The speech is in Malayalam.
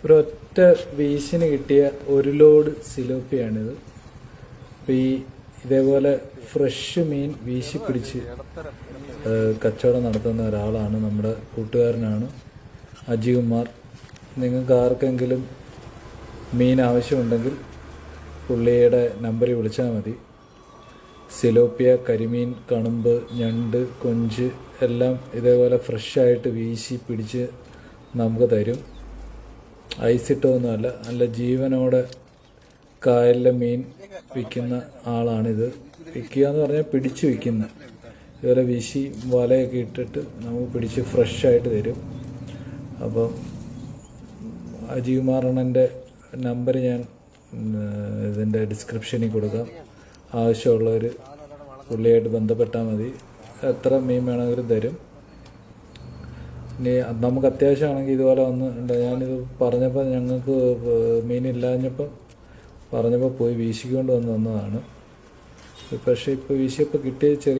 ഒരൊറ്റ വീശിന് കിട്ടിയ ഒരു ലോഡ് സിലോപ്പിയാണിത്. അപ്പം ഇതേപോലെ ഫ്രഷ് മീൻ വീശി പിടിച്ച് കച്ചവടം നടത്തുന്ന ഒരാളാണ്, നമ്മുടെ കൂട്ടുകാരനാണ് അജികുമാർ. നിങ്ങൾക്ക് ആർക്കെങ്കിലും മീൻ ആവശ്യമുണ്ടെങ്കിൽ പുള്ളിയുടെ നമ്പറിൽ വിളിച്ചാൽ മതി. സിലോപ്പിയ, കരിമീൻ, കണുമ്പ്, ഞണ്ട്, കൊഞ്ച് എല്ലാം ഇതേപോലെ ഫ്രഷായിട്ട് വീശി പിടിച്ച് നമുക്ക് തരും. ഐസിട്ടൊന്നുമല്ല, നല്ല ജീവനോടെ കായലിലെ മീൻ വിൽക്കുന്ന ആളാണിത്. വിൽക്കുക എന്ന് പറഞ്ഞാൽ പിടിച്ച് വിൽക്കുന്ന, ഇതുപോലെ വീശി വലയൊക്കെ ഇട്ടിട്ട് നമുക്ക് പിടിച്ച് ഫ്രഷായിട്ട് തരും. അപ്പം അജികുമാറണ്ണൻ്റെ നമ്പർ ഞാൻ ഇതിൻ്റെ ഡിസ്ക്രിപ്ഷനിൽ കൊടുക്കാം. ആവശ്യമുള്ളവർ പുള്ളിയായിട്ട് ബന്ധപ്പെട്ടാൽ മതി. എത്ര മീൻ വേണമെങ്കിലും തരും. ഇനി നമുക്ക് അത്യാവശ്യമാണെങ്കിൽ ഇതുപോലെ ഉണ്ട്. ഞാനിത് പറഞ്ഞപ്പോൾ ഞങ്ങൾക്ക് മീനില്ലാഞ്ഞപ്പം പറഞ്ഞപ്പോൾ പോയി വീശിക്കൊണ്ട് വന്നതാണ്. പക്ഷേ ഇപ്പോൾ വീശിയപ്പോൾ കിട്ടിയ ചെറിയ